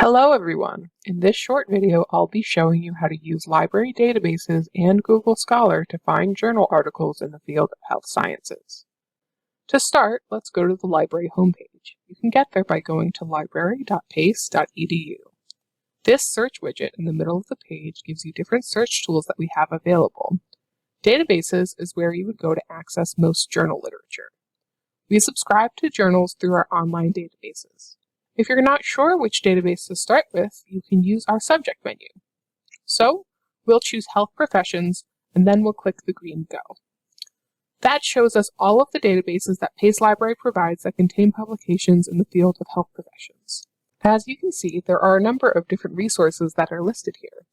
Hello everyone! In this short video, I'll be showing you how to use library databases and Google Scholar to find journal articles in the field of health sciences. To start, let's go to the library homepage. You can get there by going to Library.Pace.edu. This search widget in the middle of the page gives you different search tools that we have available. Databases is where you would go to access most journal literature. We subscribe to journals through our online databases. If you're not sure which database to start with, you can use our subject menu. So, we'll choose Health Professions, and then we'll click the green Go. That shows us all of the databases that Pace Library provides that contain publications in the field of health professions. As you can see, there are a number of different resources that are listed here.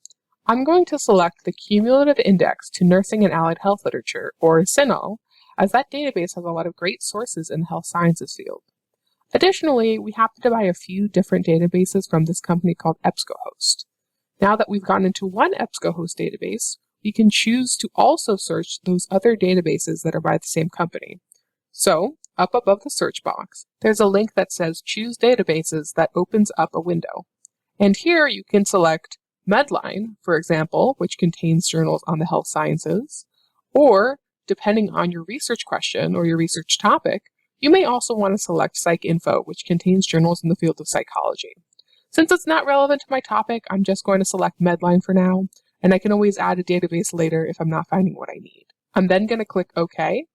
I'm going to select the Cumulative Index to Nursing and Allied Health Literature, or CINAHL, as that database has a lot of great sources in the health sciences field. Additionally, we happen to buy a few different databases from this company called EBSCOhost. Now that we've gone into one EBSCOhost database, we can choose to also search those other databases that are by the same company. So, up above the search box, there's a link that says Choose Databases that opens up a window. And here you can select Medline, for example, which contains journals on the health sciences, or, depending on your research question or your research topic, you may also want to select PsycInfo, which contains journals in the field of psychology. Since it's not relevant to my topic, I'm just going to select Medline for now, and I can always add a database later if I'm not finding what I need. I'm then going to click OK,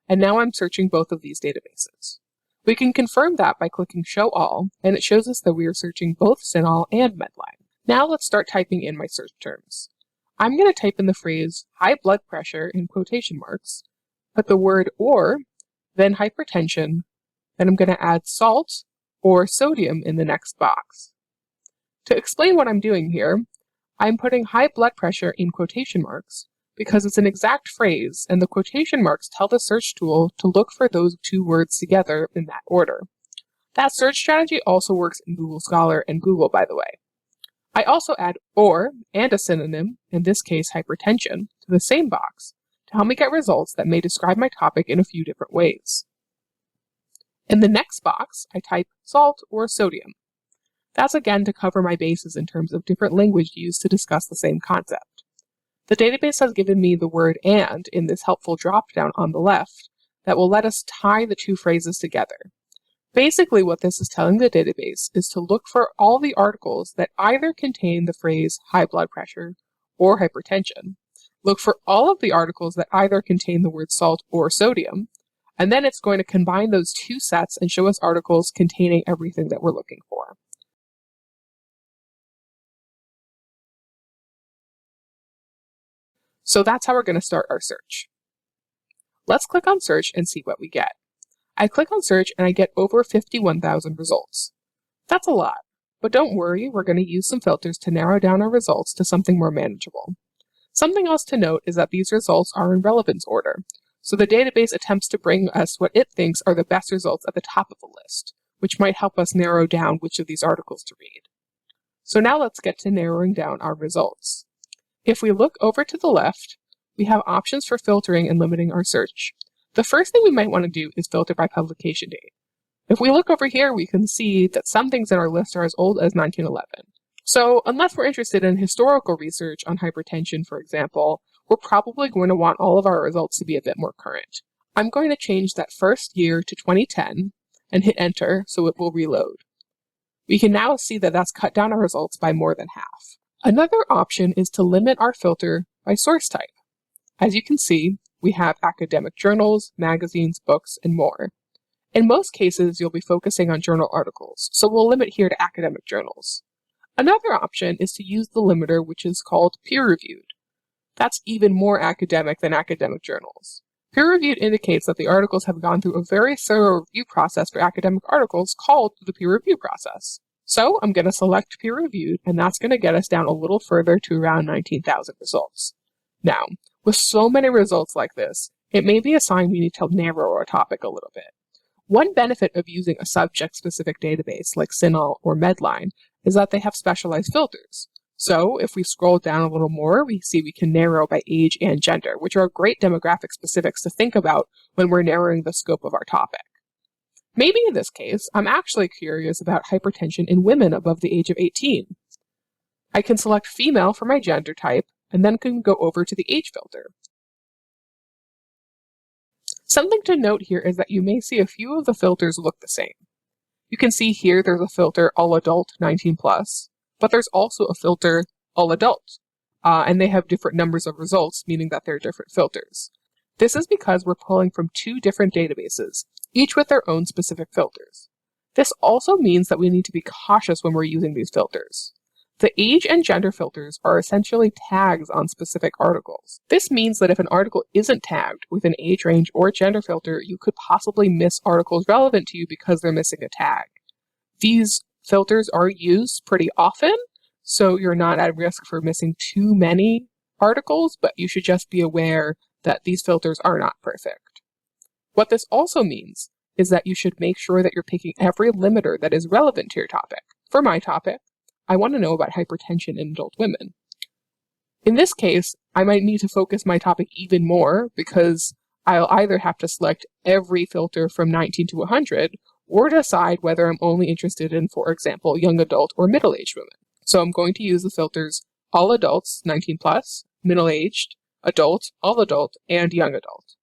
and now I'm searching both of these databases. We can confirm that by clicking Show All, and it shows us that we are searching both CINAHL and Medline. Now let's start typing in my search terms. I'm going to type in the phrase high blood pressure in quotation marks, put the word or, then hypertension, then I'm going to add salt or sodium in the next box. To explain what I'm doing here, I'm putting high blood pressure in quotation marks because it's an exact phrase and the quotation marks tell the search tool to look for those two words together in that order. That search strategy also works in Google Scholar and Google, by the way. I also add or and a synonym, in this case hypertension, to the same box to help me get results that may describe my topic in a few different ways. In the next box, I type salt or sodium. That's again to cover my bases in terms of different language used to discuss the same concept. The database has given me the word and in this helpful drop-down on the left that will let us tie the two phrases together. Basically, what this is telling the database is to look for all the articles that either contain the phrase high blood pressure or hypertension. Look for all of the articles that either contain the word salt or sodium, and then it's going to combine those two sets and show us articles containing everything that we're looking for. So that's how we're going to start our search. Let's click on search and see what we get. I click on search and I get over 51,000 results. That's a lot, but don't worry, we're going to use some filters to narrow down our results to something more manageable. Something else to note is that these results are in relevance order, so the database attempts to bring us what it thinks are the best results at the top of the list, which might help us narrow down which of these articles to read. So now let's get to narrowing down our results. If we look over to the left, we have options for filtering and limiting our search. The first thing we might want to do is filter by publication date. If we look over here, we can see that some things in our list are as old as 1911. So, unless we're interested in historical research on hypertension, for example, we're probably going to want all of our results to be a bit more current. I'm going to change that first year to 2010 and hit enter so it will reload. We can now see that that's cut down our results by more than half. Another option is to limit our filter by source type. As you can see, we have academic journals, magazines, books, and more. In most cases, you'll be focusing on journal articles, so we'll limit here to academic journals. Another option is to use the limiter which is called peer-reviewed. That's even more academic than academic journals. Peer-reviewed indicates that the articles have gone through a very thorough review process for academic articles called the peer review process. So I'm going to select peer-reviewed, and that's going to get us down a little further to around 19,000 results. Now, with so many results like this, it may be a sign we need to narrow our topic a little bit. One benefit of using a subject-specific database like CINAHL or Medline is that they have specialized filters. So if we scroll down a little more, we see we can narrow by age and gender, which are great demographic specifics to think about when we're narrowing the scope of our topic. Maybe in this case, I'm actually curious about hypertension in women above the age of 18. I can select female for my gender type, and then can go over to the age filter. Something to note here is that you may see a few of the filters look the same. You can see here there's a filter All Adult 19+, but there's also a filter All Adult, and they have different numbers of results, meaning that they're different filters. This is because we're pulling from two different databases, each with their own specific filters. This also means that we need to be cautious when we're using these filters. The age and gender filters are essentially tags on specific articles. This means that if an article isn't tagged with an age range or gender filter, you could possibly miss articles relevant to you because they're missing a tag. These filters are used pretty often, so you're not at risk for missing too many articles, but you should just be aware that these filters are not perfect. What this also means is that you should make sure that you're picking every limiter that is relevant to your topic. For my topic, I want to know about hypertension in adult women. In this case, I might need to focus my topic even more because I'll either have to select every filter from 19 to 100 or decide whether I'm only interested in, for example, young adult or middle-aged women. So I'm going to use the filters All Adults 19+, Middle-Aged, Adult, All Adult, and Young Adult.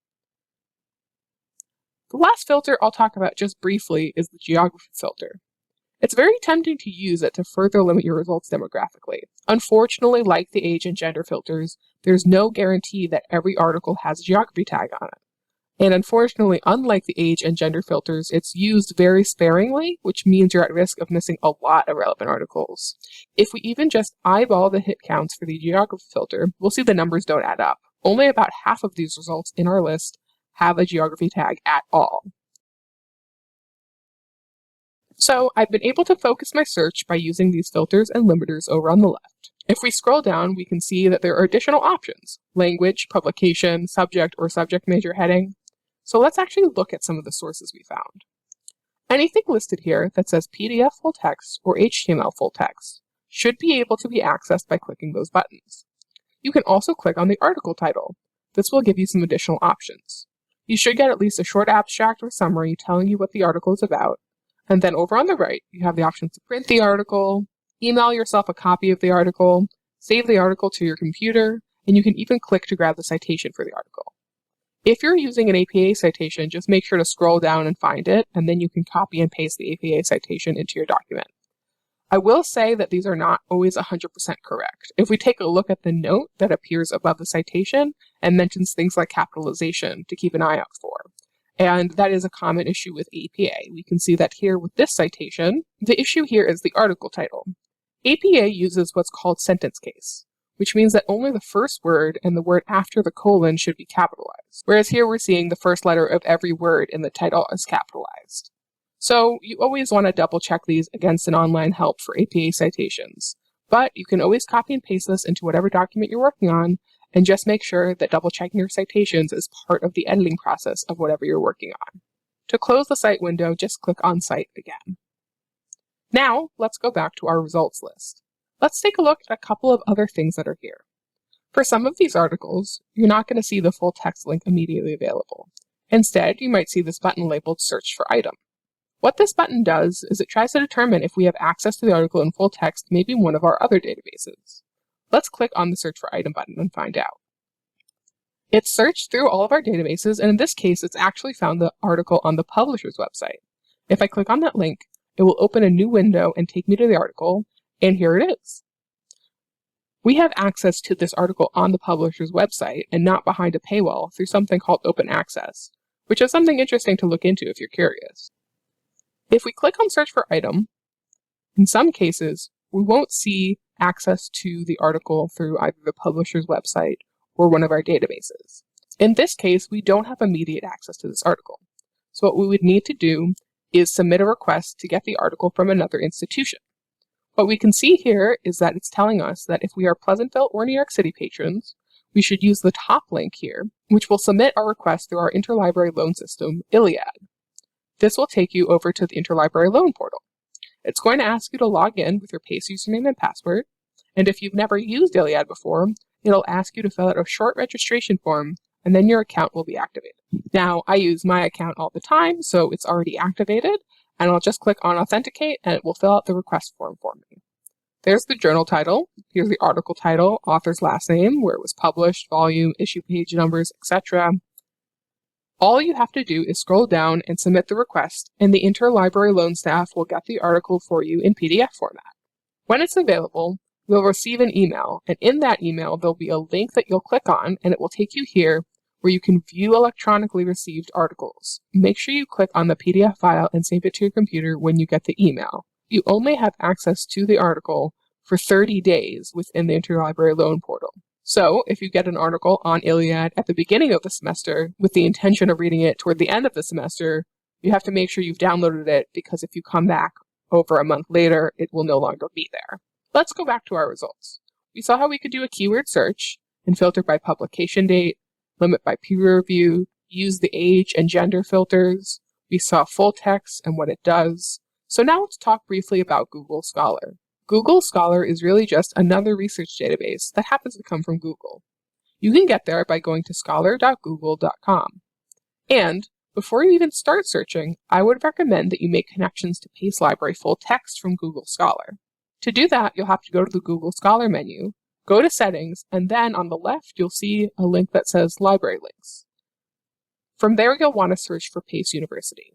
The last filter I'll talk about just briefly is the geography filter. It's very tempting to use it to further limit your results demographically. Unfortunately, like the age and gender filters, there's no guarantee that every article has a geography tag on it. And unfortunately, unlike the age and gender filters, it's used very sparingly, which means you're at risk of missing a lot of relevant articles. If we even just eyeball the hit counts for the geography filter, we'll see the numbers don't add up. Only about half of these results in our list have a geography tag at all. So I've been able to focus my search by using these filters and limiters over on the left. If we scroll down, we can see that there are additional options: language, publication, subject, or subject major heading. So let's actually look at some of the sources we found. Anything listed here that says PDF full text or HTML full text should be able to be accessed by clicking those buttons. You can also click on the article title. This will give you some additional options. You should get at least a short abstract or summary telling you what the article is about. And then over on the right, you have the options to print the article, email yourself a copy of the article, save the article to your computer, and you can even click to grab the citation for the article. If you're using an APA citation, just make sure to scroll down and find it, and then you can copy and paste the APA citation into your document. I will say that these are not always 100% correct. If we take a look at the note that appears above the citation and mentions things like capitalization to keep an eye out for. And that is a common issue with APA. We can see that here with this citation. The issue here is the article title. APA uses what's called sentence case, which means that only the first word and the word after the colon should be capitalized. Whereas here we're seeing the first letter of every word in the title is capitalized. So you always want to double check these against an online help for APA citations. But you can always copy and paste this into whatever document you're working on, and just make sure that double checking your citations is part of the editing process of whatever you're working on. To close the cite window, just click on Cite again. Now, let's go back to our results list. Let's take a look at a couple of other things that are here. For some of these articles, you're not going to see the full text link immediately available. Instead, you might see this button labeled Search for Item. What this button does is it tries to determine if we have access to the article in full text, maybe in one of our other databases. Let's click on the Search for Item button and find out. It's searched through all of our databases, and in this case, it's actually found the article on the publisher's website. If I click on that link, it will open a new window and take me to the article, and here it is. We have access to this article on the publisher's website and not behind a paywall through something called Open Access, which is something interesting to look into if you're curious. If we click on Search for Item, in some cases, we won't see access to the article through either the publisher's website or one of our databases. In this case, we don't have immediate access to this article. So what we would need to do is submit a request to get the article from another institution. What we can see here is that it's telling us that if we are Pleasantville or New York City patrons, we should use the top link here, which will submit our request through our interlibrary loan system, ILLiad. This will take you over to the interlibrary loan portal. It's going to ask you to log in with your Pace username and password, and if you've never used ILLiad before, it'll ask you to fill out a short registration form and then your account will be activated. Now, I use my account all the time, so it's already activated, and I'll just click on Authenticate, and it will fill out the request form for me. There's the journal title, here's the article title, author's last name, where it was published, volume, issue page numbers, etc. All you have to do is scroll down and submit the request, and the interlibrary loan staff will get the article for you in PDF format. When it's available, you'll receive an email, and in that email there'll be a link that you'll click on, and it will take you here where you can view electronically received articles. Make sure you click on the PDF file and save it to your computer when you get the email. You only have access to the article for 30 days within the Interlibrary Loan Portal. So, if you get an article on Iliad at the beginning of the semester with the intention of reading it toward the end of the semester, you have to make sure you've downloaded it, because if you come back over a month later, it will no longer be there. Let's go back to our results. We saw how we could do a keyword search and filter by publication date, limit by peer review, use the age and gender filters. We saw full text and what it does. So now let's talk briefly about Google Scholar. Google Scholar is really just another research database that happens to come from Google. You can get there by going to scholar.google.com. And before you even start searching, I would recommend that you make connections to Pace Library Full Text from Google Scholar. To do that, you'll have to go to the Google Scholar menu, go to Settings, and then on the left you'll see a link that says Library Links. From there you'll want to search for Pace University.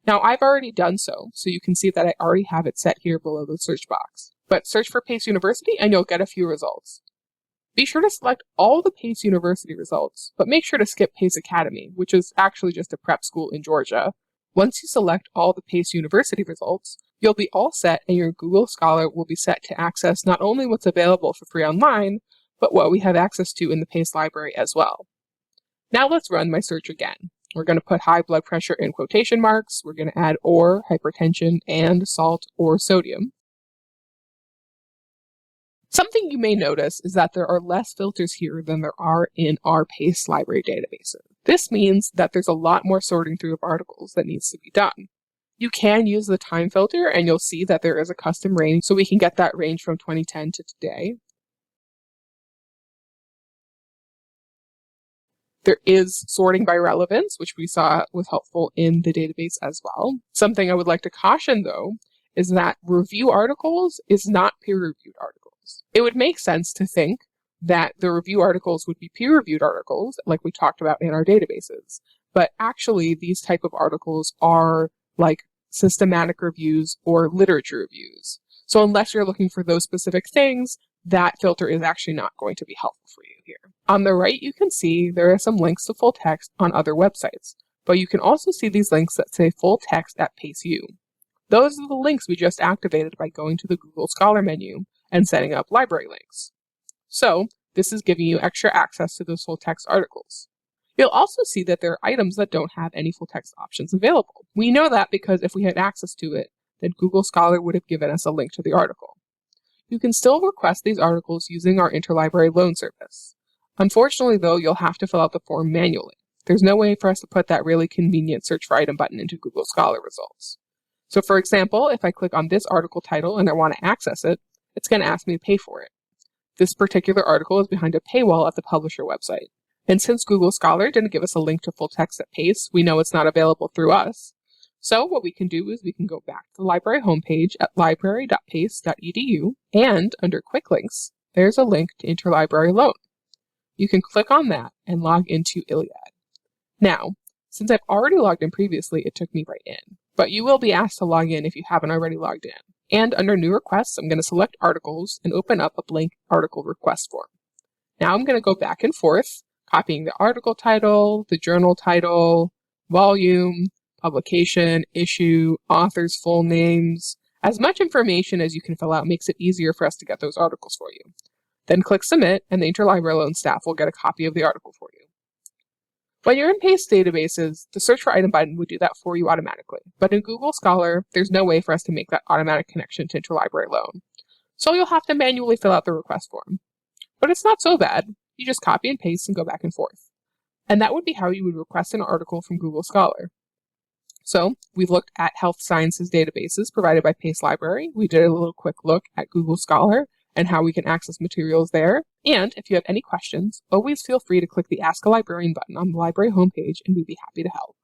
Now I've already done so you can see that I already have it set here below the search box. But search for Pace University and you'll get a few results. Be sure to select all the Pace University results, but make sure to skip Pace Academy, which is actually just a prep school in Georgia. Once you select all the Pace University results, you'll be all set, and your Google Scholar will be set to access not only what's available for free online, but what we have access to in the Pace Library as well. Now let's run my search again. We're going to put high blood pressure in quotation marks. We're going to add or, hypertension, and salt or sodium. Something you may notice is that there are less filters here than there are in our Pace Library databases. This means that there's a lot more sorting through of articles that needs to be done. You can use the time filter, and you'll see that there is a custom range, so we can get that range from 2010 to today. There is sorting by relevance, which we saw was helpful in the database as well. Something I would like to caution, though, is that review articles is not peer-reviewed articles. It would make sense to think that the review articles would be peer-reviewed articles, like we talked about in our databases. But actually, these type of articles are like systematic reviews or literature reviews. So unless you're looking for those specific things, that filter is actually not going to be helpful for you here. On the right, you can see there are some links to full text on other websites, but you can also see these links that say full text at PaceU. Those are the links we just activated by going to the Google Scholar menu and setting up library links. So this is giving you extra access to those full text articles. You'll also see that there are items that don't have any full text options available. We know that because if we had access to it, then Google Scholar would have given us a link to the article. You can still request these articles using our interlibrary loan service. Unfortunately, though, you'll have to fill out the form manually. There's no way for us to put that really convenient search for item button into Google Scholar results. So for example, if I click on this article title and I want to access it, it's going to ask me to pay for it. This particular article is behind a paywall at the publisher website. And since Google Scholar didn't give us a link to full text at Pace, we know it's not available through us. So what we can do is we can go back to the library homepage at Library.Pace.edu, and under Quick Links, there's a link to Interlibrary Loan. You can click on that and log into Iliad. Now, since I've already logged in previously, it took me right in. But you will be asked to log in if you haven't already logged in. And under New Requests, I'm going to select Articles and open up a blank article request form. Now I'm going to go back and forth, copying the article title, the journal title, volume, publication, issue, author's full names. As much information as you can fill out makes it easier for us to get those articles for you. Then click Submit, and the Interlibrary Loan staff will get a copy of the article for you. When you're in Pace databases, the search for item button would do that for you automatically. But in Google Scholar, there's no way for us to make that automatic connection to Interlibrary Loan. So you'll have to manually fill out the request form. But it's not so bad. You just copy and paste and go back and forth. And that would be how you would request an article from Google Scholar. So we've looked at health sciences databases provided by Pace Library. We did a little quick look at Google Scholar and how we can access materials there. And if you have any questions, always feel free to click the Ask a Librarian button on the library homepage and we'd be happy to help.